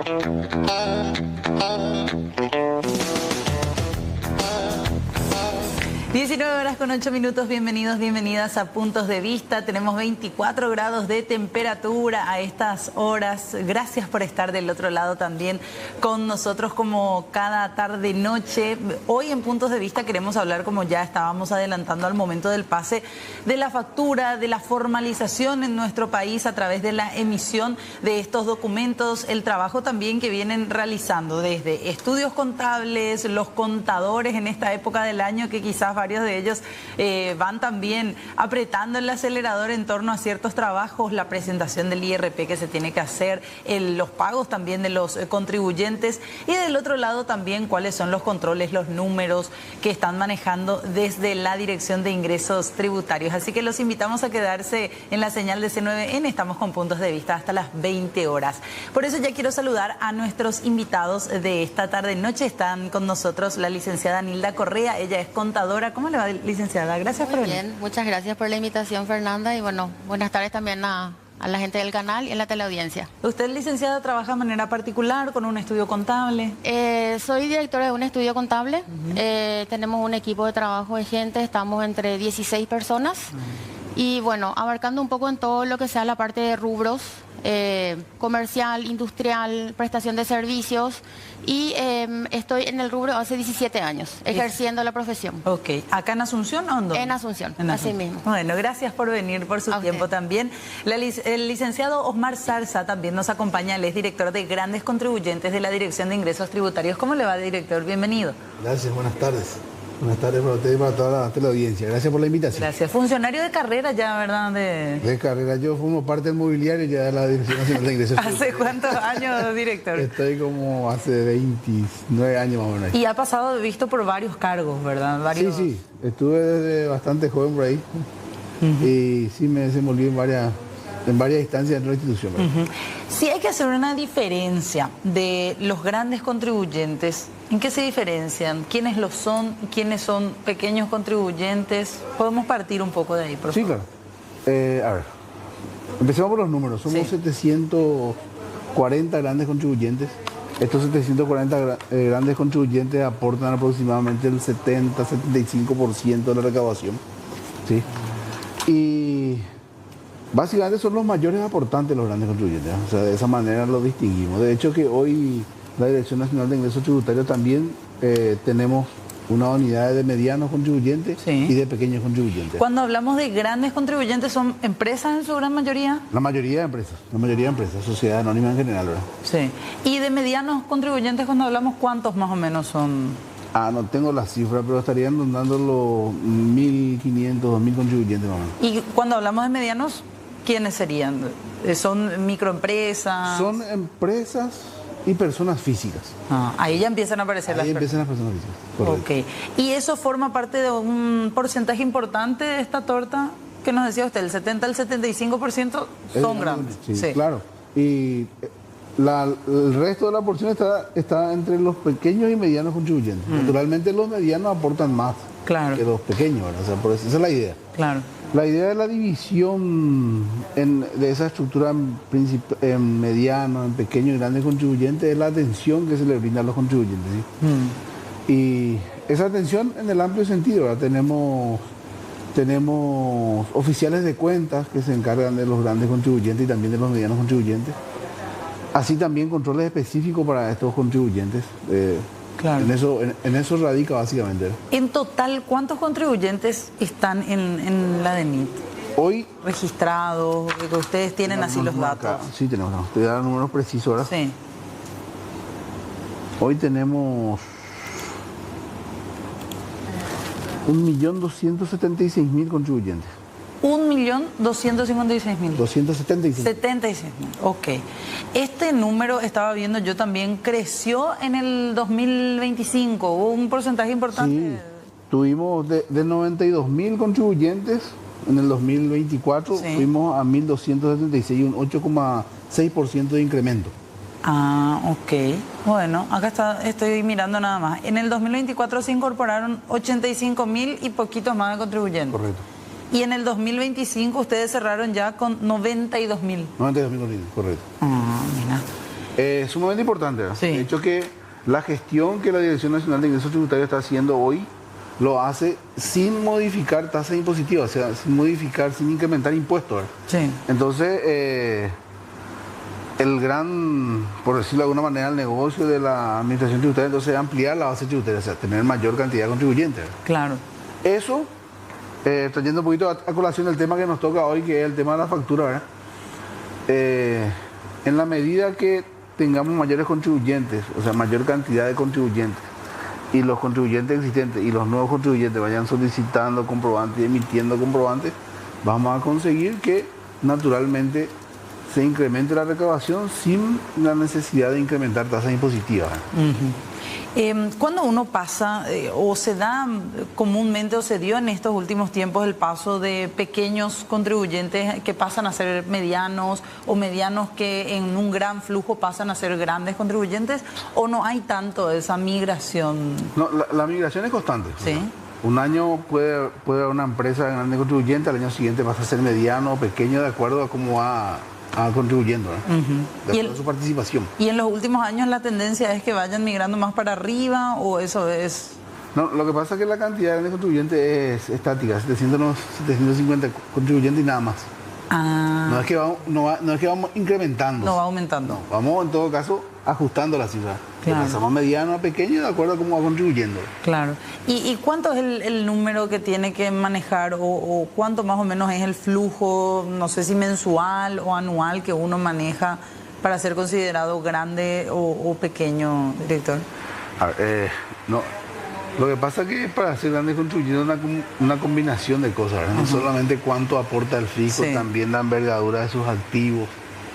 19:08, bienvenidos, bienvenidas a Puntos de Vista. Tenemos 24 grados de temperatura a estas horas. Gracias por estar del otro lado también con nosotros como cada tarde noche. Hoy en Puntos de Vista queremos hablar, como ya estábamos adelantando al momento del pase, de la factura, de la formalización en nuestro país a través de la emisión de estos documentos, el trabajo también que vienen realizando desde estudios contables, los contadores en esta época del año, que quizás varios de ellos van también apretando el acelerador en torno a ciertos trabajos, la presentación del IRP que se tiene que hacer, los pagos también de los contribuyentes, y del otro lado también cuáles son los controles, los números que están manejando desde la Dirección de Ingresos Tributarios. Así que los invitamos a quedarse en la señal de C9N. Estamos con Puntos de Vista hasta las 20 horas. Por eso ya quiero saludar a nuestros invitados de esta tarde noche. Están con nosotros la licenciada Nilda Correa. Ella es contadora. ¿Cómo le va, licenciada? Gracias por venir. Muy bien, muchas gracias por la invitación, Fernanda, y bueno, buenas tardes también a la gente del canal y a la teleaudiencia. ¿Usted, licenciada, trabaja de manera particular con un estudio contable? Soy directora de un estudio contable. Tenemos un equipo de trabajo de gente, estamos entre 16 personas y bueno, abarcando un poco en todo lo que sea la parte de rubros, comercial, industrial, prestación de servicios, y estoy en el rubro hace 17 años, ejerciendo la profesión. Ok, ¿acá en Asunción o en dónde? En Asunción, así mismo. Bueno, gracias por venir, por su tiempo también. El licenciado Osmar Zarza también nos acompaña, él es director de Grandes Contribuyentes de la Dirección de Ingresos Tributarios. ¿Cómo le va, director? Bienvenido. Gracias, buenas tardes. Buenas tardes para usted y para toda la teleaudiencia. Gracias por la invitación. Gracias. Funcionario de carrera ya, ¿verdad? De carrera. Yo formo parte del mobiliario ya de la Dirección Nacional de Ingresos. ¿Hace cuántos años, director? Estoy como hace 29 años más o menos. Y ha pasado, visto por varios cargos, ¿verdad? Varios... Sí. Estuve desde bastante joven por ahí. Y sí me desenvolví en varias instancias dentro de la institución. Sí, hay que hacer una diferencia de los grandes contribuyentes. ¿En qué se diferencian? ¿Quiénes lo son? ¿Quiénes son pequeños contribuyentes? Podemos partir un poco de ahí, por favor. Sí, claro. A ver, empecemos por los números. Somos 740 grandes contribuyentes. Estos 740 grandes contribuyentes aportan aproximadamente el 70-75% de la recaudación. ¿Sí? Y básicamente son los mayores aportantes los grandes contribuyentes, ¿eh? O sea, de esa manera los distinguimos. De hecho que hoy la Dirección Nacional de Ingresos Tributarios también tenemos una unidad de medianos contribuyentes y de pequeños contribuyentes. Cuando hablamos de grandes contribuyentes, ¿son empresas en su gran mayoría? La mayoría de empresas, sociedades anónimas en general, ¿verdad? Sí. ¿Y de medianos contribuyentes cuando hablamos, cuántos más o menos son? No tengo la cifra, pero estarían rondando los 1.500, 2.000 contribuyentes más o menos. ¿Y cuando hablamos de medianos, quiénes serían? ¿Son microempresas? Son empresas y personas físicas. Ahí ya empiezan a aparecer las personas. Empiezan las personas físicas. Correcto. Ok. ¿Y eso forma parte de un porcentaje importante de esta torta que nos decía usted? El 70 al 75% son grandes. Sí, claro. Y el resto de la porción está entre los pequeños y medianos contribuyentes. Naturalmente los medianos aportan más que los pequeños, ¿verdad? O sea, por eso, esa es la idea. Claro. La idea de la división de esa estructura en mediano, en pequeño y grandes contribuyentes es la atención que se le brinda a los contribuyentes. ¿Sí? Y esa atención en el amplio sentido, ¿verdad? Tenemos oficiales de cuentas que se encargan de los grandes contribuyentes y también de los medianos contribuyentes. Así también controles específicos para estos contribuyentes. Claro. En eso radica básicamente. En total, ¿cuántos contribuyentes están en la DENIT? Hoy registrados, que ustedes tienen así los datos. Acá. Sí, tenemos. Te voy a dar números precisos ahora. Sí. Hoy tenemos 1.276.000 contribuyentes. 1.256.000. 276.000. Ok. Este número, estaba viendo yo también, creció en el 2025. ¿Hubo un porcentaje importante? Sí, tuvimos de 92.000 contribuyentes en el 2024, fuimos a 1.276, un 8,6% de incremento. Ok. Bueno, acá estoy mirando nada más. En el 2024 se incorporaron 85.000 y poquitos más de contribuyentes. Correcto. Y en el 2025 ustedes cerraron ya con 92.000. 92.000, correcto. Mira. Es sumamente importante, ¿verdad? Sí. De hecho que la gestión que la Dirección Nacional de Ingresos Tributarios está haciendo hoy lo hace sin modificar tasas impositivas, o sea, sin incrementar impuestos, ¿verdad? Sí. Entonces, el gran, por decirlo de alguna manera, el negocio de la administración tributaria entonces es ampliar la base tributaria, o sea, tener mayor cantidad de contribuyentes, ¿verdad? Claro. Eso, trayendo un poquito a colación el tema que nos toca hoy, que es el tema de la factura, ¿verdad? En la medida que tengamos mayores contribuyentes, o sea, mayor cantidad de contribuyentes, y los contribuyentes existentes y los nuevos contribuyentes vayan solicitando comprobantes y emitiendo comprobantes, vamos a conseguir que naturalmente se incremente la recaudación sin la necesidad de incrementar tasas impositivas. Cuando uno pasa, o se da comúnmente, o se dio en estos últimos tiempos el paso de pequeños contribuyentes que pasan a ser medianos, o medianos que en un gran flujo pasan a ser grandes contribuyentes, o no hay tanto esa migración? No, la migración es constante. Sí. Un año puede haber una empresa grande contribuyente, al año siguiente pasa a ser mediano o pequeño de acuerdo a cómo va contribuyendo, ¿no? De acuerdo a su participación. ¿Y en los últimos años la tendencia es que vayan migrando más para arriba o eso es...? No, lo que pasa es que la cantidad de contribuyentes es estática, 750 contribuyentes y nada más. Ah. No es que vamos incrementando. No va aumentando. No, vamos en todo caso ajustando la cifra. Claro. Pasamos mediano a pequeño de acuerdo a cómo va contribuyendo. Claro. ¿Y cuánto es el número que tiene que manejar o cuánto más o menos es el flujo, no sé si mensual o anual, que uno maneja para ser considerado grande o pequeño, director? A ver, no. Lo que pasa es que para ser grande contribuyendo una combinación de cosas, ¿verdad? No solamente cuánto aporta el fisco, Sí. también la envergadura de sus activos,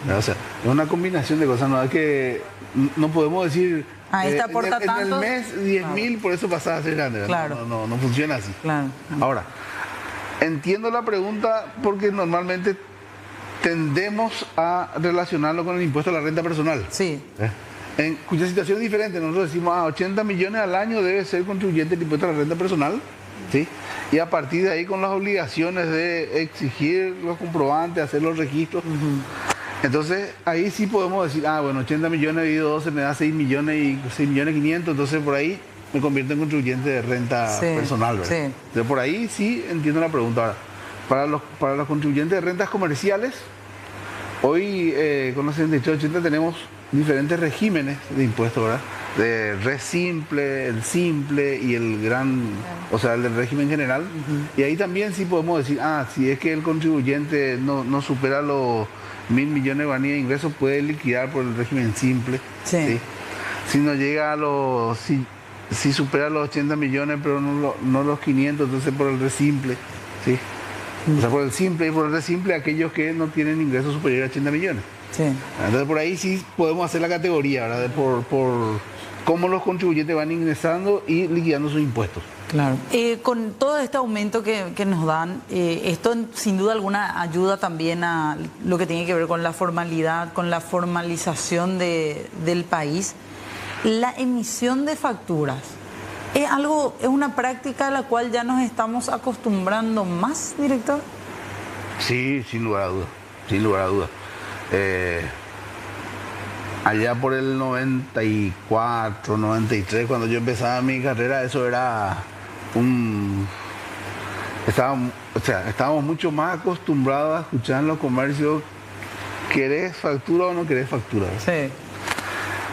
¿verdad? O sea, es una combinación de cosas, no es que no podemos decir Este aporta en el tanto. mes 10.000, por eso pasa a ser grande, ¿verdad? Claro. No funciona así. Claro. Ahora, entiendo la pregunta porque normalmente tendemos a relacionarlo con el impuesto a la renta personal. Sí. En cuya situación es diferente, nosotros decimos 80 millones al año debe ser contribuyente el impuesto a la renta personal, ¿sí? Y a partir de ahí con las obligaciones de exigir los comprobantes, hacer los registros. Entonces ahí sí podemos decir, bueno, 80 millones dividido 12 me da 6 millones y 6 millones 500, entonces por ahí me convierto en contribuyente de renta Sí, personal, ¿verdad? sí. Entonces por ahí sí entiendo la pregunta. Ahora, para los contribuyentes de rentas comerciales, hoy con los 7880 tenemos diferentes regímenes de impuestos, ¿verdad? De res simple, el simple y el gran, o sea, el del régimen general. Y ahí también sí podemos decir, si es que el contribuyente no supera los 1.000 millones de guaraníes de ingresos, puede liquidar por el régimen simple. Sí. Si no llega a los, si supera los 80 millones, pero no los 500, entonces por el res simple, ¿sí? O sea, por el simple y por el res simple, aquellos que no tienen ingresos superiores a 80 millones. Sí. Entonces por ahí sí podemos hacer la categoría, ¿verdad? Por cómo los contribuyentes van ingresando y liquidando sus impuestos. Claro. Con todo este aumento que nos dan, esto sin duda alguna ayuda también a lo que tiene que ver con la formalidad, con la formalización del país. La emisión de facturas es una práctica a la cual ya nos estamos acostumbrando más, director. Sí, sin lugar a dudas, sin lugar a dudas. Allá por el 94, 93, cuando yo empezaba mi carrera, eso era estábamos mucho más acostumbrados a escuchar en los comercios, ¿querés factura o no querés factura? Sí.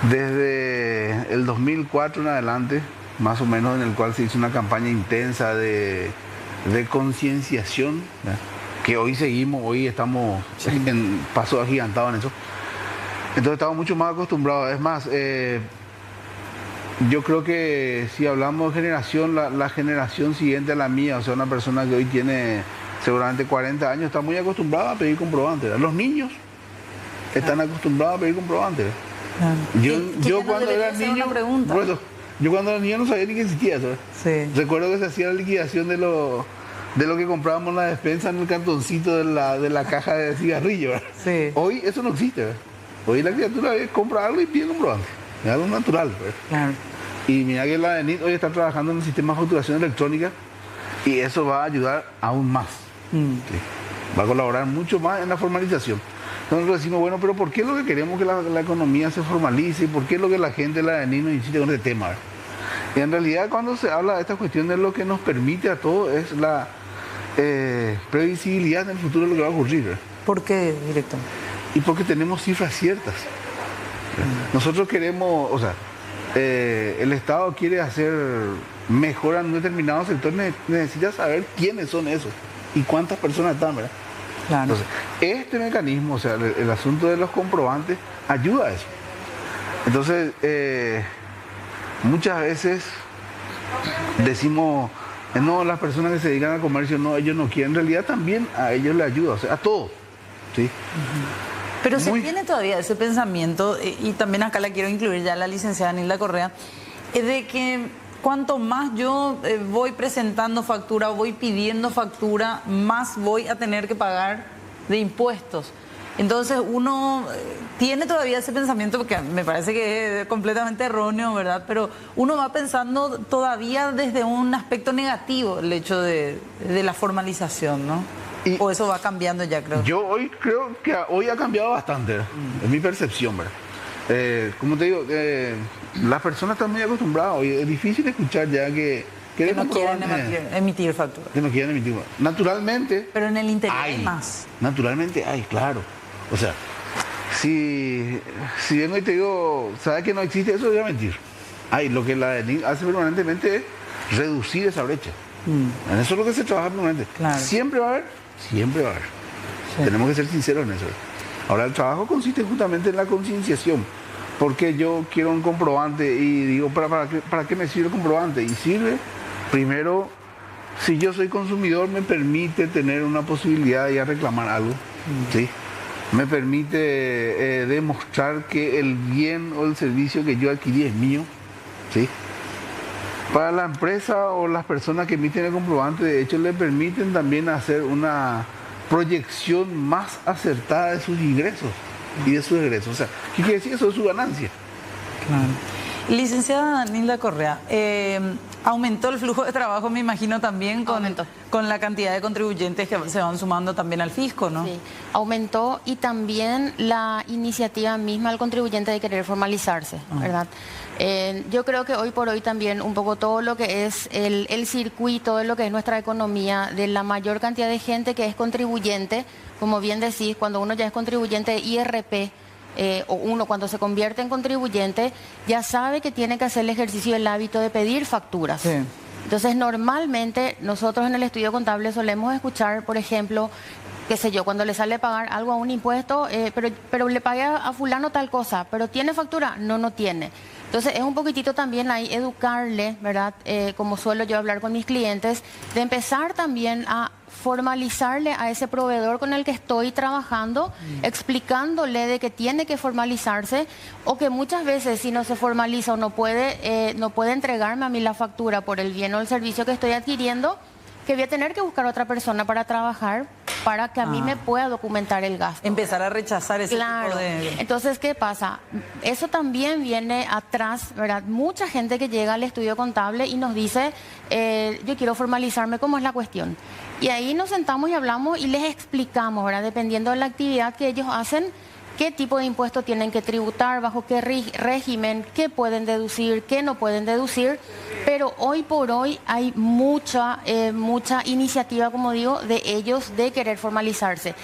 Desde el 2004 en adelante, más o menos, en el cual se hizo una campaña intensa de concienciación, ¿verdad? Que hoy estamos en paso agigantado en eso. Entonces estamos mucho más acostumbrados. Es más, yo creo que si hablamos de generación, la generación siguiente a la mía, o sea, una persona que hoy tiene seguramente 40 años, está muy acostumbrada a pedir comprobantes, ¿verdad? Los niños están acostumbrados a pedir comprobantes. Claro. Yo cuando era niño, yo cuando era niño no sabía ni que existía eso. Sí. Recuerdo que se hacía la liquidación de lo que comprábamos en la despensa en el cartoncito de la caja de cigarrillos, ¿verdad? Sí. Hoy eso no existe, ¿verdad? Hoy la criatura compra algo y pide comprobante. Es algo natural, ¿verdad? Claro. Y mira que la ENIT hoy está trabajando en el sistema de facturación electrónica y eso va a ayudar aún más. Sí. Va a colaborar mucho más en la formalización. Nosotros decimos, bueno, pero ¿por qué es lo que queremos que la economía se formalice? ¿Por qué es lo que la gente, la ANI, nos insiste con este tema? Y en realidad cuando se habla de esta cuestión de lo que nos permite a todos es la previsibilidad en el futuro de lo que va a ocurrir. ¿Por qué, directamente? Y porque tenemos cifras ciertas. Nosotros queremos, o sea, el Estado quiere hacer mejora en un determinado sector, necesita saber quiénes son esos y cuántas personas están, ¿verdad? Claro. Entonces, este mecanismo, o sea, el asunto de los comprobantes, ayuda a eso. Entonces, muchas veces decimos, no, las personas que se dedican al comercio, no, ellos no quieren. En realidad también a ellos les ayuda, o sea, a todos. ¿Sí? Pero se tiene todavía ese pensamiento, y también acá la quiero incluir ya la licenciada Nilda Correa, de que cuanto más yo voy presentando factura, voy pidiendo factura, más voy a tener que pagar de impuestos. Entonces uno tiene todavía ese pensamiento, porque me parece que es completamente erróneo, ¿verdad? Pero uno va pensando todavía desde un aspecto negativo el hecho de la formalización, ¿no? O eso va cambiando ya, creo. Yo hoy creo que hoy ha cambiado bastante, es mi percepción, ¿verdad? Como te digo, las personas están muy acostumbradas hoy, es difícil escuchar ya que no quieren emitir factura. Que no quieren emitir. Naturalmente. Pero en el interior hay más. Naturalmente hay, claro. O sea, si vengo y te digo, ¿sabes que no existe eso? Voy a mentir. Lo que la ENIC hace permanentemente es reducir esa brecha. En eso es lo que se trabaja permanentemente. Claro. Siempre va a haber. Sí. Tenemos que ser sinceros en eso. Ahora, el trabajo consiste justamente en la concienciación. Porque yo quiero un comprobante y digo, ¿para qué me sirve el comprobante? Y sirve, primero, si yo soy consumidor, me permite tener una posibilidad de ir a reclamar algo. ¿Sí? Me permite demostrar que el bien o el servicio que yo adquirí es mío. ¿Sí? Para la empresa o las personas que emiten el comprobante, de hecho, le permiten también hacer una proyección más acertada de sus ingresos y de sus egresos. O sea, ¿qué quiere decir? Eso es su ganancia. Claro. Licenciada Nilda Correa, aumentó el flujo de trabajo, me imagino, también con la cantidad de contribuyentes que se van sumando también al fisco, ¿no? Sí, aumentó, y también la iniciativa misma del contribuyente de querer formalizarse, ¿verdad? Yo creo que hoy por hoy también un poco todo lo que es el circuito de lo que es nuestra economía, de la mayor cantidad de gente que es contribuyente, como bien decís, cuando uno ya es contribuyente de IRP, o uno cuando se convierte en contribuyente, ya sabe que tiene que hacer el ejercicio del hábito de pedir facturas. Sí. Entonces, normalmente nosotros en el estudio contable solemos escuchar, por ejemplo, qué sé yo, cuando le sale pagar algo a un impuesto, pero le pagué a fulano tal cosa, pero ¿tiene factura? No tiene. Entonces es un poquitito también ahí educarle, ¿verdad? Como suelo yo hablar con mis clientes, de empezar también a formalizarle a ese proveedor con el que estoy trabajando, explicándole de que tiene que formalizarse, o que muchas veces si no se formaliza o no puede entregarme a mí la factura por el bien o el servicio que estoy adquiriendo, que voy a tener que buscar otra persona para trabajar, para que a mí me pueda documentar el gasto. Empezar a rechazar ese tipo de... Entonces, ¿qué pasa? Eso también viene atrás, ¿verdad? Mucha gente que llega al estudio contable y nos dice, yo quiero formalizarme, ¿cómo es la cuestión? Y ahí nos sentamos y hablamos y les explicamos, ¿verdad? Dependiendo de la actividad que ellos hacen, qué tipo de impuestos tienen que tributar, bajo qué régimen, qué pueden deducir, qué no pueden deducir. Pero hoy por hoy hay mucha iniciativa, como digo, de ellos de querer formalizarse.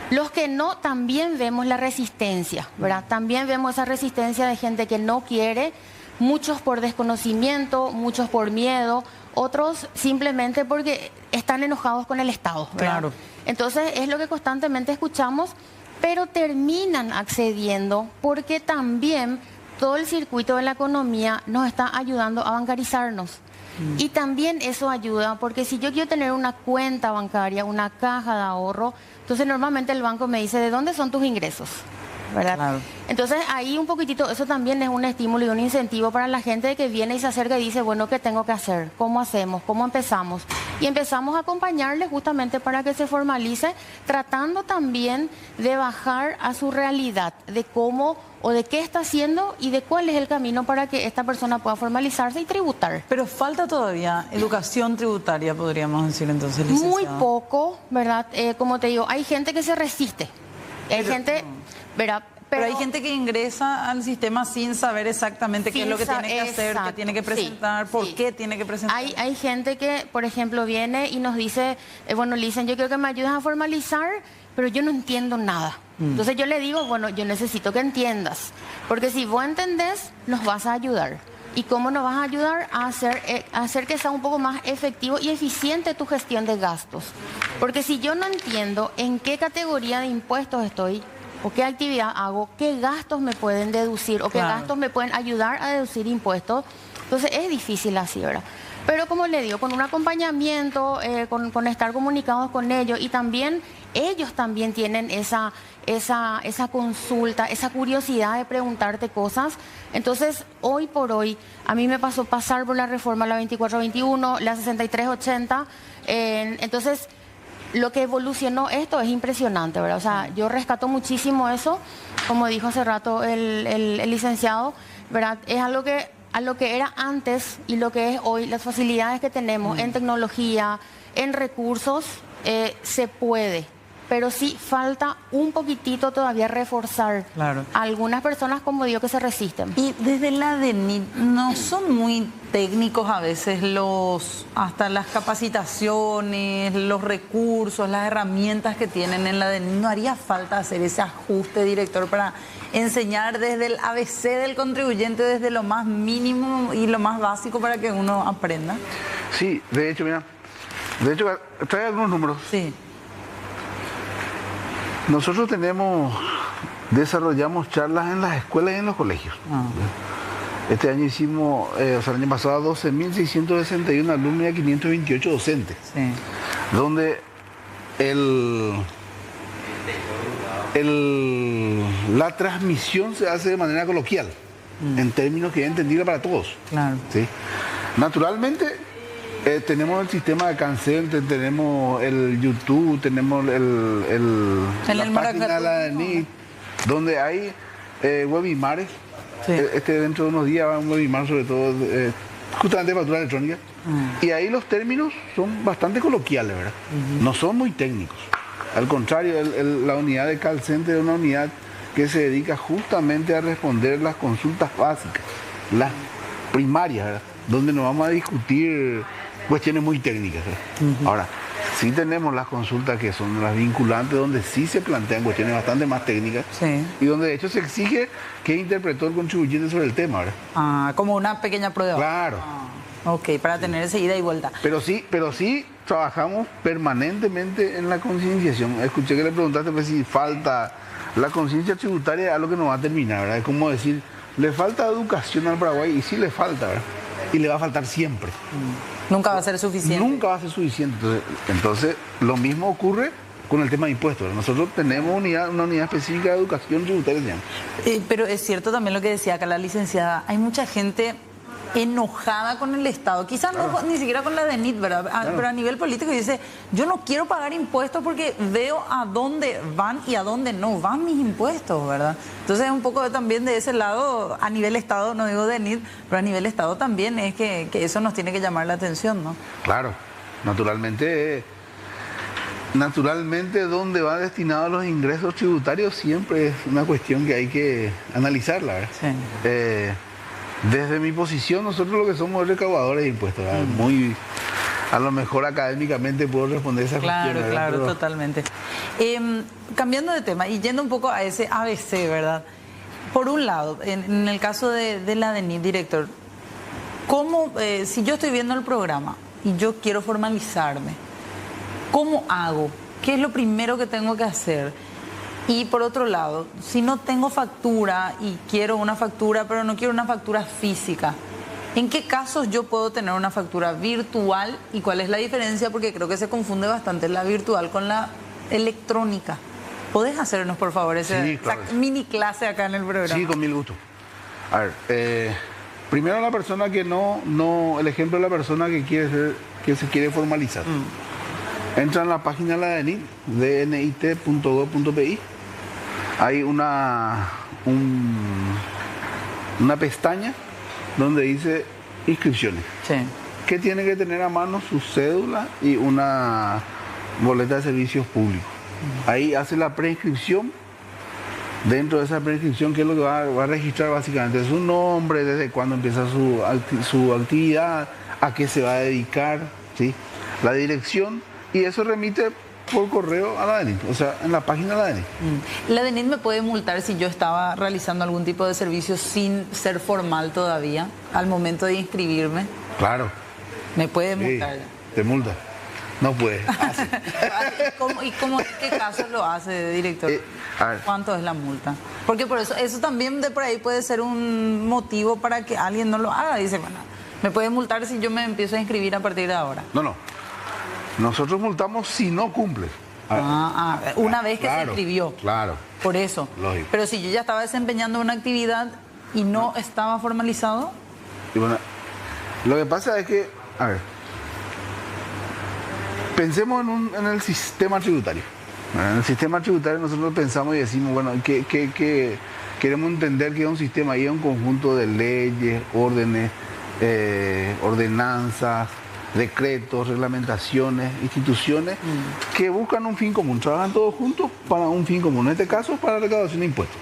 Los que no, también vemos la resistencia, ¿verdad? También vemos esa resistencia de gente que no quiere, muchos por desconocimiento, muchos por miedo, otros simplemente porque están enojados con el Estado, ¿verdad? Claro. Entonces es lo que constantemente escuchamos, pero terminan accediendo porque también todo el circuito de la economía nos está ayudando a bancarizarnos. Y también eso ayuda, porque si yo quiero tener una cuenta bancaria, una caja de ahorro, entonces normalmente el banco me dice, ¿de dónde son tus ingresos? ¿Verdad? Claro. Entonces ahí un poquitito, eso también es un estímulo y un incentivo para la gente que viene y se acerca y dice, bueno, ¿qué tengo que hacer? ¿Cómo hacemos? ¿Cómo empezamos? Y empezamos a acompañarle justamente para que se formalice, tratando también de bajar a su realidad, de cómo o de qué está haciendo y de cuál es el camino para que esta persona pueda formalizarse y tributar. Pero falta todavía educación tributaria, podríamos decir entonces, licenciada. Muy poco, ¿verdad? Como te digo, hay gente que se resiste. Hay gente, verá, pero hay gente que ingresa al sistema sin saber exactamente qué es lo que tiene que hacer, qué tiene que presentar, por qué tiene que presentar. Hay gente que, por ejemplo, viene y nos dice, bueno, le dicen, yo quiero que me ayudes a formalizar, pero yo no entiendo nada. Entonces yo le digo, bueno, yo necesito que entiendas, porque si vos entendés, nos vas a ayudar. ¿Y cómo nos vas a ayudar? A hacer que sea un poco más efectivo y eficiente tu gestión de gastos. Porque si yo no entiendo en qué categoría de impuestos estoy, o qué actividad hago, qué gastos me pueden deducir, o qué gastos me pueden ayudar a deducir impuestos, entonces es difícil así, ¿verdad? Pero como le digo, con un acompañamiento, con estar comunicados con ellos, y también ellos también tienen esa consulta, esa curiosidad de preguntarte cosas. Entonces, hoy por hoy, a mí me pasó pasar por la reforma, la 2421, la 6380, entonces lo que evolucionó esto es impresionante, ¿verdad? O sea, yo rescato muchísimo eso, como dijo hace rato el licenciado, ¿verdad? Es algo que a lo que era antes y lo que es hoy, las facilidades que tenemos en tecnología, en recursos, se puede. Pero sí falta un poquitito todavía reforzar. Claro. Algunas personas, como digo, que se resisten. Y desde la DENIT, ¿no son muy técnicos a veces hasta las capacitaciones, los recursos, las herramientas que tienen en la DENIT? ¿No haría falta hacer ese ajuste, director, para enseñar desde el ABC del contribuyente, desde lo más mínimo y lo más básico para que uno aprenda? Sí, de hecho, mira, trae algunos números. Sí. Nosotros desarrollamos charlas en las escuelas y en los colegios. Este año hicimos, el año pasado, 12.661 alumnos y 528 docentes. Sí. Donde la transmisión se hace de manera coloquial, en términos que es entendible para todos. Claro. ¿Sí? Naturalmente, tenemos el sistema de Cancenter, tenemos el YouTube, tenemos la página de la DENIT, donde hay webinares. Sí. Dentro de unos días va un webinar sobre todo justamente de factura electrónica. Y ahí los términos son bastante coloquiales, ¿verdad? No son muy técnicos. Al contrario, la unidad de call center es una unidad que se dedica justamente a responder las consultas básicas, las primarias, ¿verdad? Donde nos vamos a discutir cuestiones muy técnicas, ¿verdad? Ahora, sí tenemos las consultas que son las vinculantes, donde sí se plantean cuestiones bastante más técnicas, sí, y donde de hecho se exige que interpretó el contribuyente sobre el tema, ¿verdad? Como una pequeña prueba. Claro. Ok, para tener esa ida y vuelta. Pero sí trabajamos permanentemente en la concienciación. Escuché que le preguntaste pues, si falta la conciencia tributaria, algo que no va a terminar, ¿verdad? Es como decir, le falta educación al Paraguay, y sí le falta, ¿verdad? Y le va a faltar siempre. Nunca va a ser suficiente. Nunca va a ser suficiente. Entonces, lo mismo ocurre con el tema de impuestos, ¿verdad? Nosotros tenemos una unidad específica de educación tributaria. Pero es cierto también lo que decía acá la licenciada. Hay mucha gente enojada con el Estado, quizás no ni siquiera con la DENIT, ¿verdad? Pero a nivel político dice, yo no quiero pagar impuestos porque veo a dónde van y a dónde no van mis impuestos, ¿verdad? Entonces es un poco también de ese lado, a nivel Estado, no digo DENIT, pero a nivel Estado también es que eso nos tiene que llamar la atención, ¿no? Claro, naturalmente dónde van destinados los ingresos tributarios siempre es una cuestión que hay que analizarla, ¿verdad? Sí. Desde mi posición, nosotros lo que somos es recaudadores de impuestos, ¿verdad? Muy, a lo mejor académicamente puedo responder esa cuestión, ¿verdad? Claro, pero totalmente. Cambiando de tema y yendo un poco a ese ABC, ¿verdad? Por un lado, en el caso de la DENIT, director, ¿cómo, si yo estoy viendo el programa y yo quiero formalizarme, ¿cómo hago? ¿Qué es lo primero que tengo que hacer? Y por otro lado, si no tengo factura y quiero una factura, pero no quiero una factura física, ¿en qué casos yo puedo tener una factura virtual y cuál es la diferencia? Porque creo que se confunde bastante la virtual con la electrónica. ¿Podés hacernos, por favor, esa mini clase acá en el programa? Sí, con mil gusto. A ver, primero la persona que el ejemplo de la persona que se quiere formalizar. Entra en la página de la DENIT, dnit.gov.pi. Hay una pestaña donde dice inscripciones. Sí. Que tiene que tener a mano su cédula y una boleta de servicios públicos. Ahí hace la preinscripción Dentro de esa prescripción, ¿qué es lo que va a registrar básicamente? Su nombre, desde cuándo empieza su actividad, a qué se va a dedicar, ¿sí? La dirección, y eso remite por correo a la DENIT, o sea, en la página de la DENIT. ¿La DENIT me puede multar si yo estaba realizando algún tipo de servicio sin ser formal todavía, al momento de inscribirme? Claro. ¿Me puede multar? Sí, te multa. No puede. ¿Qué caso lo hace, director? ¿Cuánto es la multa? Porque por eso también de por ahí puede ser un motivo para que alguien no lo haga. Dice, bueno, me puede multar si yo me empiezo a inscribir a partir de ahora. No. Nosotros multamos si no cumple. Una vez que se inscribió. Claro. Por eso. Lógico. Pero si yo ya estaba desempeñando una actividad y no estaba formalizado. Y bueno, lo que pasa es que, a ver, pensemos en el sistema tributario. En el sistema tributario nosotros pensamos y decimos, bueno, que queremos entender que es un sistema y es un conjunto de leyes, órdenes, ordenanzas, decretos, reglamentaciones, instituciones que buscan un fin común, trabajan todos juntos para un fin común, en este caso para la recaudación de impuestos.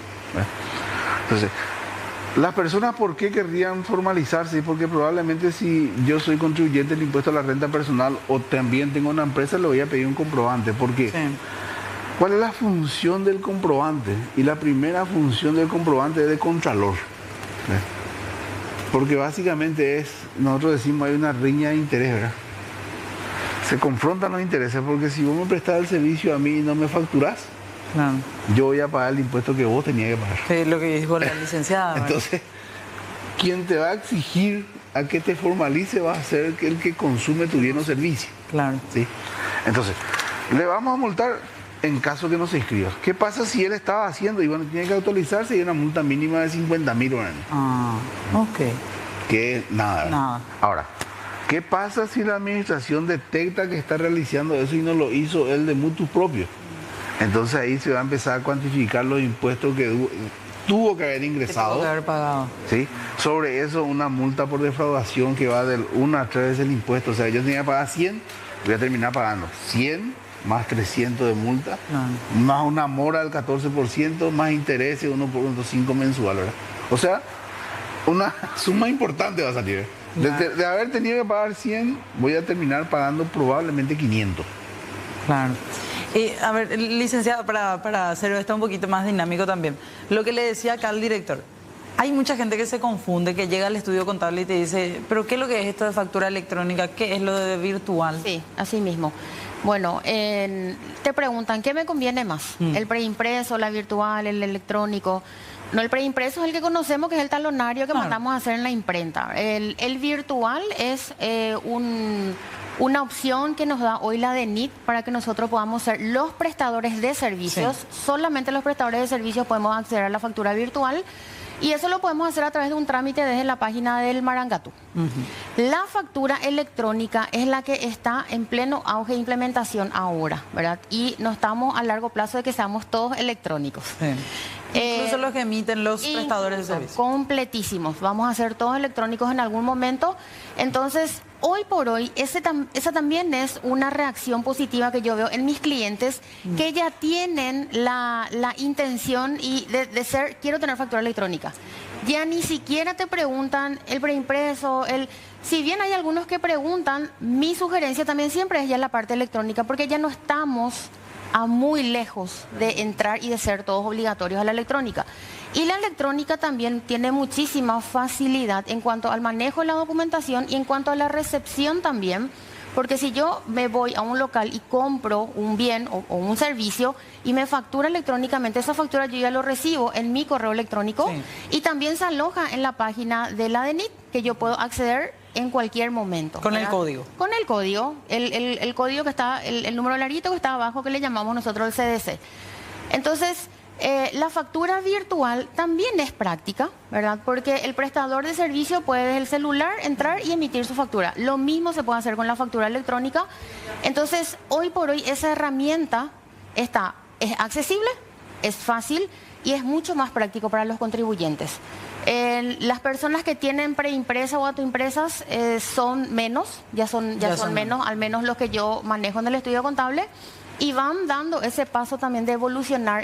Entonces, las personas, ¿por qué querrían formalizarse? Porque probablemente si yo soy contribuyente del impuesto a la renta personal o también tengo una empresa, le voy a pedir un comprobante. ¿Por qué? Sí. ¿Cuál es la función del comprobante? Y la primera función del comprobante es de contralor. Porque básicamente nosotros decimos, hay una riña de interés, ¿verdad? Se confrontan los intereses, porque si vos me prestás el servicio a mí y no me facturás, claro, yo voy a pagar el impuesto que vos tenías que pagar. Sí, es lo que dijo la licenciada. Entonces, quien te va a exigir a que te formalice va a ser el que consume tu bien o servicio. Claro. ¿Sí? Entonces, le vamos a multar en caso que no se inscriba. ¿Qué pasa si él estaba haciendo y bueno, tiene que actualizarse y hay una multa mínima de 50.000 dólares? Ok. Que nada. Nada. Ahora, ¿qué pasa si la administración detecta que está realizando eso y no lo hizo él de mutuo propio? Entonces ahí se va a empezar a cuantificar los impuestos que tuvo que haber ingresado. Tuvo que haber pagado. ¿Sí? Sobre eso una multa por defraudación que va del 1 a 3 veces el impuesto. O sea, yo tenía que pagar 100, voy a terminar pagando 100 más 300 de multa, más una mora del 14%, más intereses 1.5 mensual, ¿verdad? O sea, una suma importante va a salir. De haber tenido que pagar 100, voy a terminar pagando probablemente 500. Claro. A ver, licenciado, para hacer esto un poquito más dinámico también, lo que le decía acá al director, hay mucha gente que se confunde, que llega al estudio contable y te dice, ¿pero qué es lo que es esto de factura electrónica? ¿Qué es lo de virtual? Sí, así mismo. Bueno, te preguntan, ¿qué me conviene más? ¿El preimpreso, la virtual, el electrónico? No, el preimpreso es el que conocemos, que es el talonario que mandamos a hacer en la imprenta. El virtual es una opción que nos da hoy la DENIT para que nosotros podamos ser los prestadores de servicios. Sí. Solamente los prestadores de servicios podemos acceder a la factura virtual. Y eso lo podemos hacer a través de un trámite desde la página del Marangatú. La factura electrónica es la que está en pleno auge de implementación ahora, ¿verdad? Y no estamos a largo plazo de que seamos todos electrónicos. Sí. Incluso los que emiten los prestadores de servicios. Completísimos. Vamos a ser todos electrónicos en algún momento. Entonces, hoy por hoy, esa también es una reacción positiva que yo veo en mis clientes que ya tienen la intención y de ser, quiero tener factura electrónica. Ya ni siquiera te preguntan el preimpreso, si bien hay algunos que preguntan, mi sugerencia también siempre es ya la parte electrónica, porque ya no estamos a muy lejos de entrar y de ser todos obligatorios a la electrónica. Y la electrónica también tiene muchísima facilidad en cuanto al manejo de la documentación y en cuanto a la recepción también, porque si yo me voy a un local y compro un bien o un servicio y me factura electrónicamente, esa factura yo ya lo recibo en mi correo electrónico y también se aloja en la página de la DENIT, que yo puedo acceder en cualquier momento. ¿Con el código? Con el código, el código que está, el número larguito que está abajo, que le llamamos nosotros el CDC. Entonces, la factura virtual también es práctica, ¿verdad? Porque el prestador de servicio puede desde el celular entrar y emitir su factura. Lo mismo se puede hacer con la factura electrónica. Entonces, hoy por hoy esa herramienta es accesible, es fácil y es mucho más práctico para los contribuyentes. Las personas que tienen preimpresa o autoimpresas son menos, ya son menos, al menos los que yo manejo en el estudio contable. y van dando ese paso también de evolucionar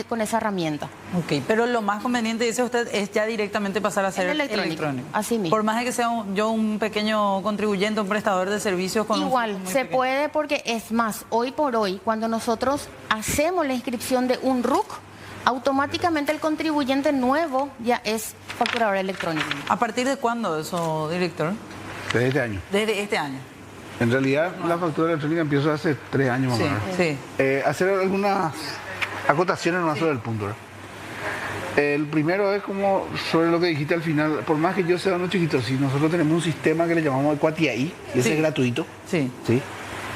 con esa herramienta. Ok, pero lo más conveniente, dice usted, es ya directamente pasar a ser electrónico. Así mismo. Por más de que sea yo un pequeño contribuyente, un prestador de servicios con igual, se puede, porque es más, hoy por hoy, cuando nosotros hacemos la inscripción de un RUC, automáticamente el contribuyente nuevo ya es facturador electrónico. ¿A partir de cuándo eso, director? Desde este año. Desde este año. En realidad, la factura electrónica empieza hace 3 años más o menos. Sí. Hacer algunas acotaciones nomás sobre el punto, ¿verdad? El primero es como sobre lo que dijiste al final, por más que yo sea uno chiquito, si nosotros tenemos un sistema que le llamamos Equatiai, y ese es gratuito, ¿sí?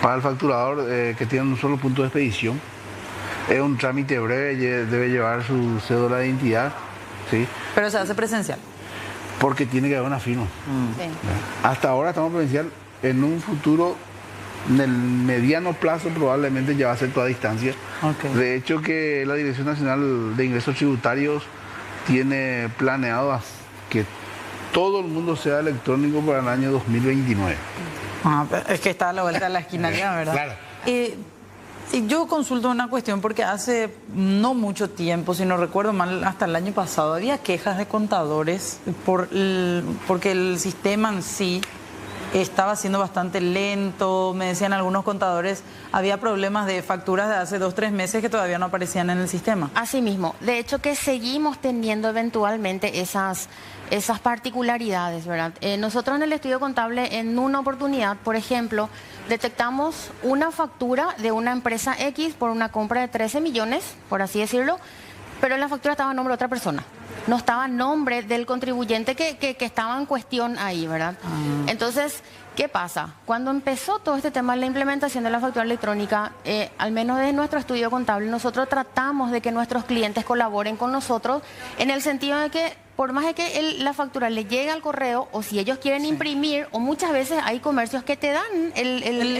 Para el facturador que tiene un solo punto de expedición. Es un trámite breve, debe llevar su cédula de identidad, ¿sí? Pero se hace presencial. Porque tiene que haber una firma. Sí. Hasta ahora estamos presencial. En un futuro, en el mediano plazo, probablemente ya va a ser toda distancia. Okay. De hecho, que la Dirección Nacional de Ingresos Tributarios tiene planeado que todo el mundo sea electrónico para el año 2029. Es que está a la vuelta de la esquina ya, ¿verdad? Claro. Y yo consulto una cuestión porque hace no mucho tiempo, si no recuerdo mal, hasta el año pasado, había quejas de contadores porque el sistema en sí estaba siendo bastante lento. Me decían algunos contadores, había problemas de facturas de hace 2 o 3 meses que todavía no aparecían en el sistema. Así mismo. De hecho, que seguimos teniendo eventualmente esas particularidades, ¿verdad? Nosotros en el estudio contable, en una oportunidad, por ejemplo, detectamos una factura de una empresa X por una compra de 13 millones, por así decirlo, pero la factura estaba a nombre de otra persona. No estaba a nombre del contribuyente que estaba en cuestión ahí, ¿verdad? Entonces, ¿qué pasa? Cuando empezó todo este tema de la implementación de la factura electrónica, al menos desde nuestro estudio contable, nosotros tratamos de que nuestros clientes colaboren con nosotros en el sentido de que, por más de que la factura le llegue al correo, o si ellos quieren imprimir, o muchas veces hay comercios que te dan el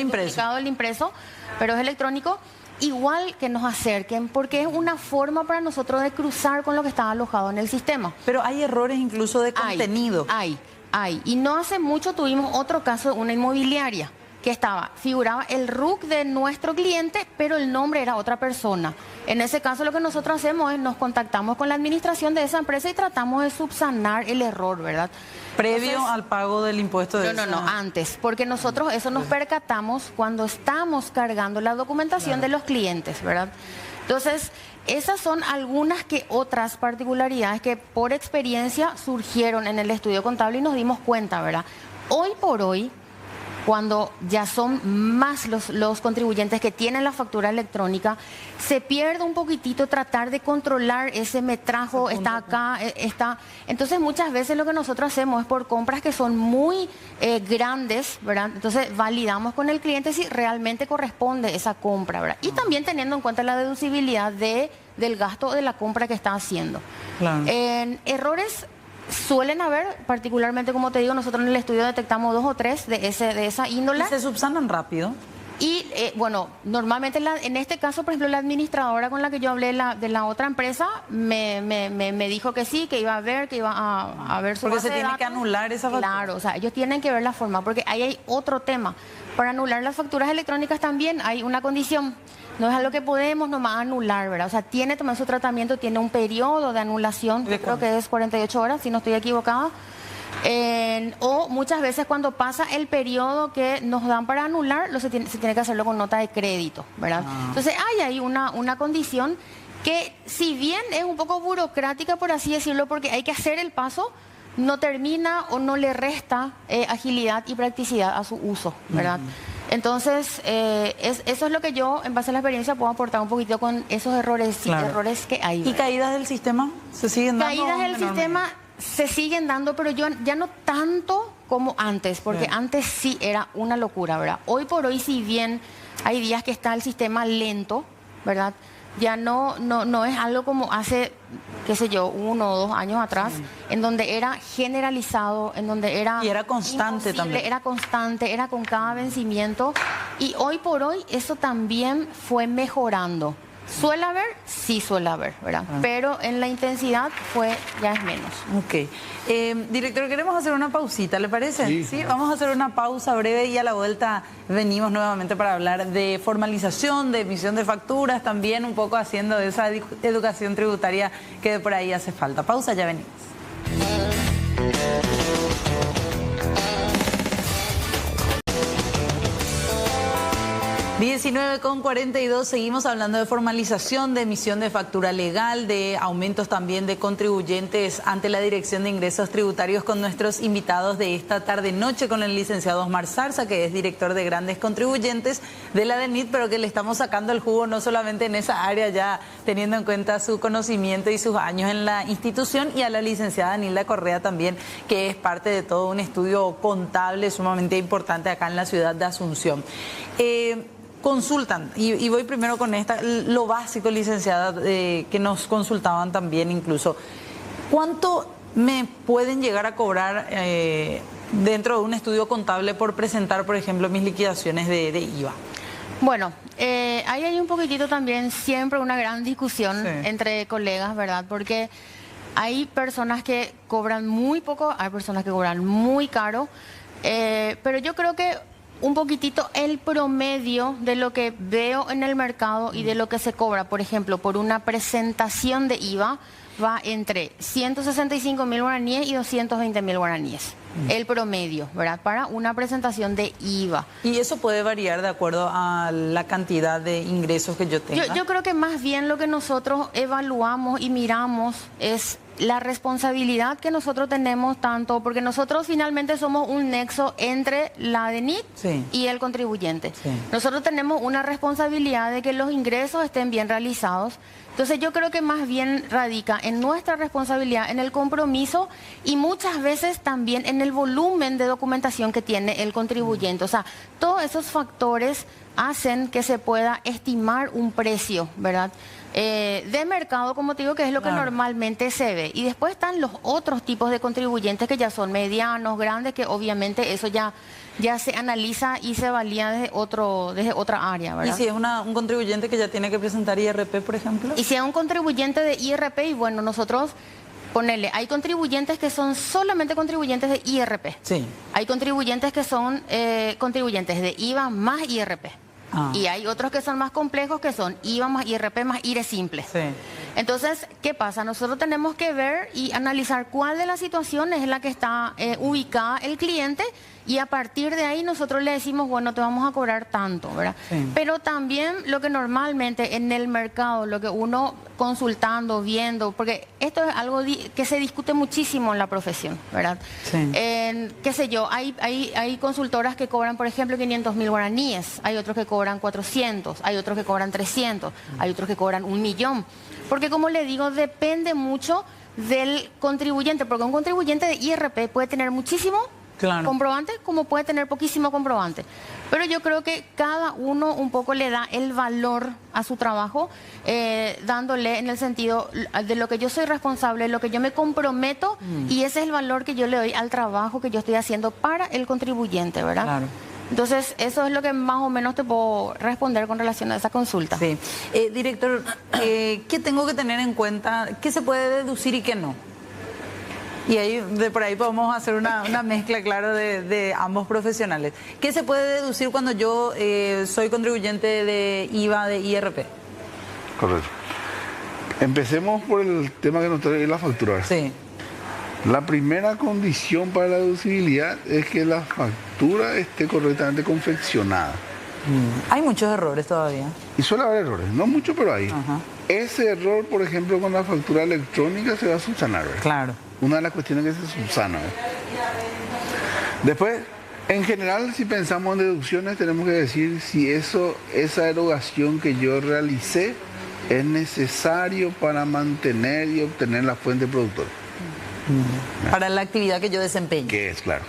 impreso, pero es electrónico, igual que nos acerquen, porque es una forma para nosotros de cruzar con lo que está alojado en el sistema. Pero hay errores incluso de contenido. Hay. Y no hace mucho tuvimos otro caso de una inmobiliaria que figuraba el RUC de nuestro cliente, pero el nombre era otra persona. En ese caso lo que nosotros hacemos es nos contactamos con la administración de esa empresa y tratamos de subsanar el error, ¿verdad? Previo al pago del impuesto de No, antes, porque nosotros eso nos percatamos cuando estamos cargando la documentación de los clientes, ¿verdad? Entonces, esas son algunas que otras particularidades que por experiencia surgieron en el estudio contable y nos dimos cuenta, ¿verdad? Hoy por hoy, cuando ya son más los contribuyentes que tienen la factura electrónica, se pierde un poquitito tratar de controlar ese me trajo, está acá, está. Entonces muchas veces lo que nosotros hacemos es por compras que son muy grandes, ¿verdad? Entonces validamos con el cliente si realmente corresponde esa compra, ¿verdad? Y también teniendo en cuenta la deducibilidad del gasto de la compra que está haciendo. Claro. Errores suelen haber, particularmente como te digo, nosotros en el estudio detectamos 2 o 3 de esa índole. ¿Y se subsanan rápido? Y bueno, normalmente en este caso, por ejemplo, la administradora con la que yo hablé de la otra empresa me dijo que sí, que iba a ver, que iba a ver su porque base se de tiene datos. que anular esa factura. Claro, o sea, ellos tienen que ver la forma, porque ahí hay otro tema. Para anular las facturas electrónicas también hay una condición. No es algo que podemos nomás anular, ¿verdad? O sea, tiene que tomar su tratamiento, tiene un periodo de anulación, yo creo que es 48 horas, si no estoy equivocada. O muchas veces cuando pasa el periodo que nos dan para anular, se tiene que hacerlo con nota de crédito, ¿verdad? Entonces hay ahí una condición que, si bien es un poco burocrática, por así decirlo, porque hay que hacer el paso, no termina o no le resta agilidad y practicidad a su uso, ¿verdad? Entonces, eso es lo que yo, en base a la experiencia, puedo aportar un poquito con esos errores, errores que hay, ¿verdad? ¿Y caídas del sistema se siguen dando? Caídas del sistema se siguen dando, pero ya no tanto como antes, porque antes sí era una locura, ¿verdad? Hoy por hoy, si bien hay días que está el sistema lento, ¿verdad? Ya no es algo como hace, qué sé yo, 1 o 2 años atrás, en donde era generalizado, en donde era... Y era constante también. Era constante, era con cada vencimiento. Y hoy por hoy eso también fue mejorando. Suele haber, sí suele haber, ¿verdad? Pero en la intensidad ya es menos. Ok. Director, queremos hacer una pausita, ¿le parece? Sí. Vamos a hacer una pausa breve y a la vuelta venimos nuevamente para hablar de formalización, de emisión de facturas, también un poco haciendo esa educación tributaria que por ahí hace falta. Pausa, ya venimos. 19:42, seguimos hablando de formalización, de emisión de factura legal, de aumentos también de contribuyentes ante la Dirección de Ingresos Tributarios con nuestros invitados de esta tarde-noche, con el licenciado Osmar Zarza, que es director de grandes contribuyentes de la DENIT, pero que le estamos sacando el jugo no solamente en esa área, ya teniendo en cuenta su conocimiento y sus años en la institución, y a la licenciada Nilda Correa también, que es parte de todo un estudio contable sumamente importante acá en la ciudad de Asunción. Consultan, y voy primero con lo básico, licenciada, que nos consultaban también incluso. ¿Cuánto me pueden llegar a cobrar dentro de un estudio contable por presentar, por ejemplo, mis liquidaciones de IVA? Bueno, ahí hay un poquitito también siempre una gran discusión entre colegas, ¿verdad? Porque hay personas que cobran muy poco, hay personas que cobran muy caro, pero yo creo que un poquitito el promedio de lo que veo en el mercado y de lo que se cobra, por ejemplo, por una presentación de IVA, va entre 165.000 guaraníes y 220.000 guaraníes. El promedio, ¿verdad? Para una presentación de IVA. ¿Y eso puede variar de acuerdo a la cantidad de ingresos que yo tenga? Yo creo que más bien lo que nosotros evaluamos y miramos es la responsabilidad que nosotros tenemos, tanto porque nosotros finalmente somos un nexo entre la DENIT y el contribuyente. Nosotros tenemos una responsabilidad de que los ingresos estén bien realizados. Entonces yo creo que más bien radica en nuestra responsabilidad, en el compromiso y muchas veces también en el volumen de documentación que tiene el contribuyente. O sea, todos esos factores hacen que se pueda estimar un precio, ¿verdad? De mercado, como te digo, que es lo que normalmente se ve. Y después están los otros tipos de contribuyentes que ya son medianos, grandes, que obviamente eso ya se analiza y se valía desde otra área, ¿verdad? ¿Y si es un contribuyente que ya tiene que presentar IRP, por ejemplo? Y si es un contribuyente de IRP, y bueno, nosotros, ponele, hay contribuyentes que son solamente contribuyentes de IRP. Sí. Hay contribuyentes que son contribuyentes de IVA más IRP. Y hay otros que son más complejos, que son IVA más IRP más IRE simple. Sí. Entonces, ¿qué pasa? Nosotros tenemos que ver y analizar cuál de las situaciones es la que está ubicada el cliente, y a partir de ahí nosotros le decimos, bueno, te vamos a cobrar tanto, ¿verdad? Sí. Pero también lo que normalmente en el mercado, lo que uno consultando, viendo, porque esto es algo que se discute muchísimo en la profesión, ¿verdad? Sí. Qué sé yo, hay consultoras que cobran, por ejemplo, 500.000 guaraníes, hay otros que cobran 400, hay otros que cobran 300, hay otros que cobran 1.000.000. Porque como le digo, depende mucho del contribuyente, porque un contribuyente de IRP puede tener muchísimo comprobante, como puede tener poquísimo comprobante. Pero yo creo que cada uno un poco le da el valor a su trabajo, dándole en el sentido de lo que yo soy responsable, lo que yo me comprometo, y ese es el valor que yo le doy al trabajo que yo estoy haciendo para el contribuyente, ¿verdad? Claro. Entonces, eso es lo que más o menos te puedo responder con relación a esa consulta. Sí. Director, ¿qué tengo que tener en cuenta? ¿Qué se puede deducir y qué no? Y ahí, por ahí podemos hacer una mezcla, claro, de ambos profesionales. ¿Qué se puede deducir cuando yo soy contribuyente de IVA, de IRP? Correcto. Empecemos por el tema que nos trae la factura. Sí. La primera condición para la deducibilidad es que la factura esté correctamente confeccionada. Hay muchos errores todavía. Y suele haber errores, no muchos, pero hay. Ese error, por ejemplo, con la factura electrónica se va a subsanar, ¿verdad? Claro. Una de las cuestiones que se subsana, ¿verdad? Después, en general, si pensamos en deducciones, tenemos que decir si esa erogación que yo realicé es necesario para mantener y obtener la fuente productora. Para la actividad que yo desempeño. Que es, claro.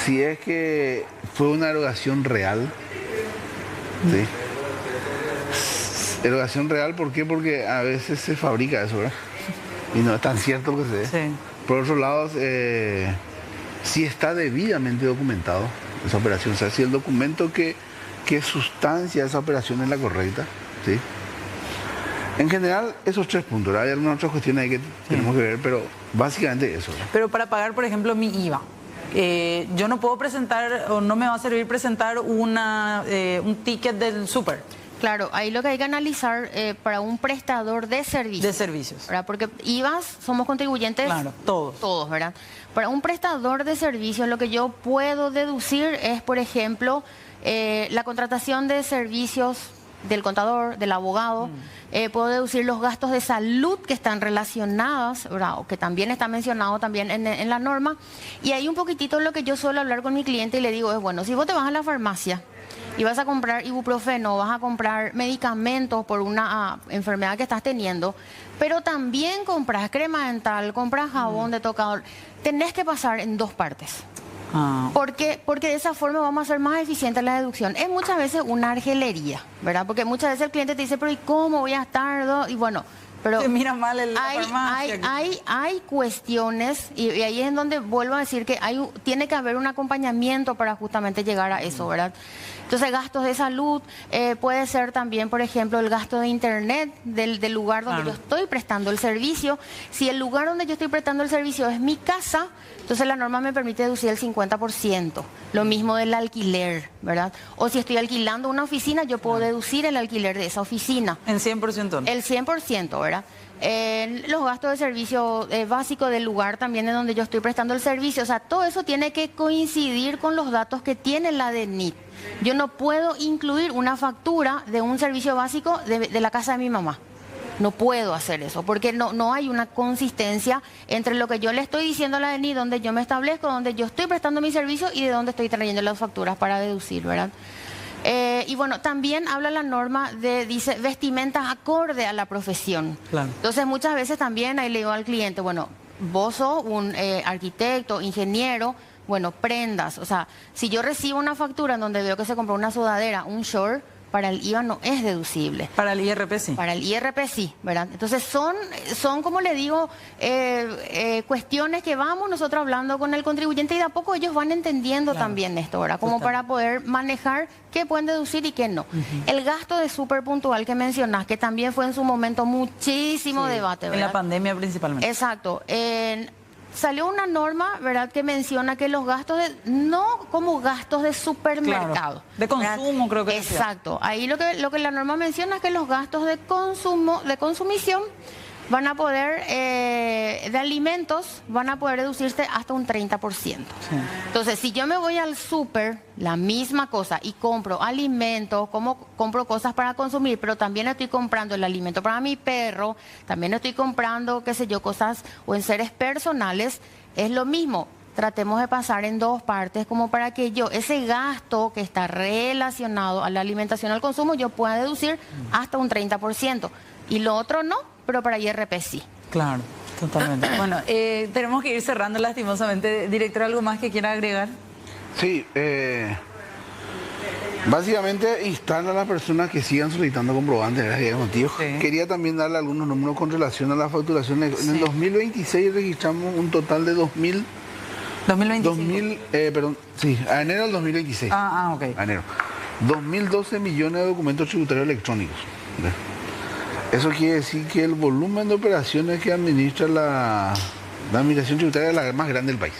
Si es que fue una erogación real, ¿sí? Erogación real, ¿por qué? Porque a veces se fabrica eso, ¿verdad? Y no es tan cierto lo que se ve. Sí. Por otro lado, si está debidamente documentado esa operación, o sea, si el documento que sustancia esa operación es la correcta, ¿sí? En general, esos 3 puntos, ¿verdad? Hay algunas otras cuestiones ahí que tenemos que ver, pero básicamente eso, ¿verdad? Pero para pagar, por ejemplo, mi IVA, yo no puedo presentar, o no me va a servir presentar un ticket del súper. Claro, ahí lo que hay que analizar para un prestador de servicios. De servicios. ¿Verdad? Porque IVAs somos contribuyentes. Claro, todos. Todos, ¿verdad? Para un prestador de servicios lo que yo puedo deducir es, por ejemplo, la contratación de servicios del contador, del abogado. Puedo deducir los gastos de salud que están relacionados, ¿verdad? O que también está mencionado también en la norma. Y ahí un poquitito lo que yo suelo hablar con mi cliente y le digo es, bueno, si vos te vas a la farmacia y vas a comprar ibuprofeno, vas a comprar medicamentos por una enfermedad que estás teniendo, pero también compras crema dental, compras jabón de tocador, tenés que pasar en 2 partes. Porque de esa forma vamos a hacer más eficiente la deducción. Es muchas veces una argelería, ¿verdad? Porque muchas veces el cliente te dice, pero ¿y cómo voy a estar? Y bueno, pero te mira mal la farmacia. Hay cuestiones, y ahí es en donde vuelvo a decir que tiene que haber un acompañamiento para justamente llegar a eso, ¿verdad? Entonces, gastos de salud, puede ser también, por ejemplo, el gasto de internet del lugar donde yo estoy prestando el servicio. Si el lugar donde yo estoy prestando el servicio es mi casa, entonces la norma me permite deducir el 50%. Lo mismo del alquiler, ¿verdad? O si estoy alquilando una oficina, yo puedo deducir el alquiler de esa oficina. ¿En 100%? El 100%, ¿verdad? Los gastos de servicio básico del lugar también en donde yo estoy prestando el servicio. O sea, todo eso tiene que coincidir con los datos que tiene la DNIT. Yo no puedo incluir una factura de un servicio básico de la casa de mi mamá. No puedo hacer eso, porque no hay una consistencia entre lo que yo le estoy diciendo a la DNIT, donde yo me establezco, donde yo estoy prestando mi servicio y de dónde estoy trayendo las facturas para deducir, ¿verdad? Y bueno, también habla la norma dice, vestimentas acorde a la profesión. Claro. Entonces, muchas veces también ahí le digo al cliente, bueno, vos sos un arquitecto, ingeniero, bueno, prendas. O sea, si yo recibo una factura en donde veo que se compró una sudadera, un short, para el IVA no es deducible. Para el IRP sí. Para el IRP sí, ¿verdad? Entonces son como le digo, cuestiones que vamos nosotros hablando con el contribuyente y de a poco ellos van entendiendo también esto, ¿verdad? Como para poder manejar qué pueden deducir y qué no. El gasto de súper puntual que mencionás, que también fue en su momento muchísimo debate, ¿verdad? En la pandemia principalmente. Exacto. Salió una norma, ¿verdad?, que menciona que los gastos no como gastos de supermercado. Claro, de consumo, ¿verdad? Creo que exacto. Ahí lo que la norma menciona es que los gastos de consumo, de consumición, van a poder, de alimentos, van a poder reducirse hasta un 30%. Sí. Entonces, si yo me voy al súper, la misma cosa, y compro alimentos, compro cosas para consumir, pero también estoy comprando el alimento para mi perro, también estoy comprando, qué sé yo, cosas o enseres personales, es lo mismo. Tratemos de pasar en 2 partes como para que ese gasto que está relacionado a la alimentación al consumo, yo pueda deducir hasta un 30%. Y lo otro no, pero para IRP sí. Claro, totalmente. Bueno, tenemos que ir cerrando lastimosamente. Director, ¿algo más que quiera agregar? Sí, básicamente instar a las personas que sigan solicitando comprobantes, ¿verdad? Contigo. Sí. Quería también darle algunos números con relación a las facturaciones. En el 2026 registramos un total de 2025. A enero del 2026. Ok. A enero. 2.012 millones de documentos tributarios electrónicos. ¿Verdad? Eso quiere decir que el volumen de operaciones que administra la administración tributaria es la más grande del país.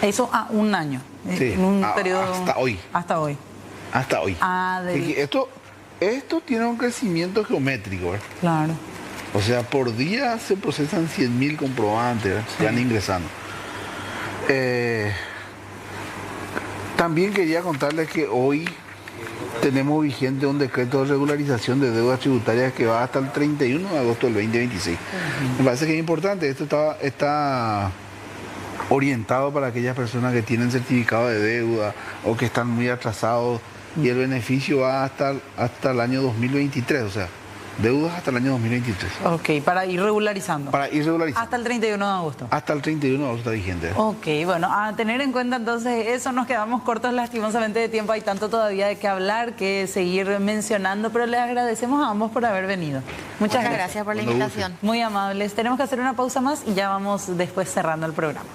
Eso a un año. Sí, en un periodo... Hasta hoy. Hasta hoy. Hasta hoy. Esto tiene un crecimiento geométrico, ¿verdad? Claro. O sea, por día se procesan 100.000 comprobantes, ¿verdad? Sí. Van ingresando. También quería contarles que hoy tenemos vigente un decreto de regularización de deudas tributarias que va hasta el 31 de agosto del 2026. Me parece que es importante. Esto está orientado para aquellas personas que tienen certificado de deuda o que están muy atrasados y el beneficio va hasta el año 2023, o sea, deudas hasta el año 2023. Ok, para ir regularizando. Para ir regularizando. Hasta el 31 de agosto. Hasta el 31 de agosto está vigente. Ok, bueno, a tener en cuenta entonces eso, nos quedamos cortos lastimosamente de tiempo, hay tanto todavía de qué hablar, que seguir mencionando, pero les agradecemos a ambos por haber venido. Muchas gracias por la invitación. Muy amables. Tenemos que hacer una pausa más y ya vamos después cerrando el programa.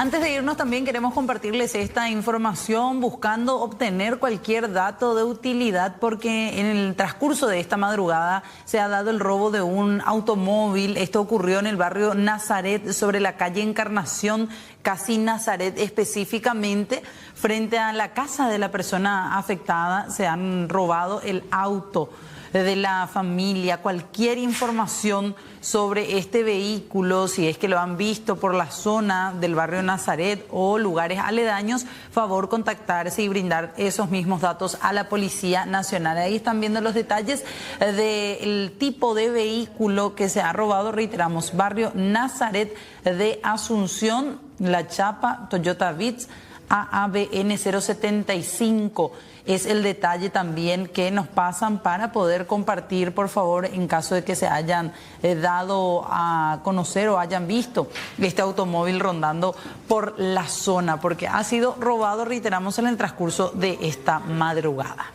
Antes de irnos también queremos compartirles esta información buscando obtener cualquier dato de utilidad porque en el transcurso de esta madrugada se ha dado el robo de un automóvil. Esto ocurrió en el barrio Nazaret sobre la calle Encarnación, casi Nazaret específicamente. Frente a la casa de la persona afectada se han robado el auto de la familia. Cualquier información sobre este vehículo, si es que lo han visto por la zona del barrio Nazaret o lugares aledaños, favor contactarse y brindar esos mismos datos a la Policía Nacional. Ahí están viendo los detalles del tipo de vehículo que se ha robado. Reiteramos, barrio Nazaret de Asunción, la chapa Toyota Vitz AABN 075. Es el detalle también que nos pasan para poder compartir, por favor, en caso de que se hayan dado a conocer o hayan visto este automóvil rondando por la zona, porque ha sido robado, reiteramos, en el transcurso de esta madrugada.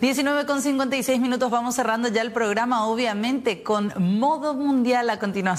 (19:56) vamos cerrando ya el programa, obviamente con Modo Mundial a continuación.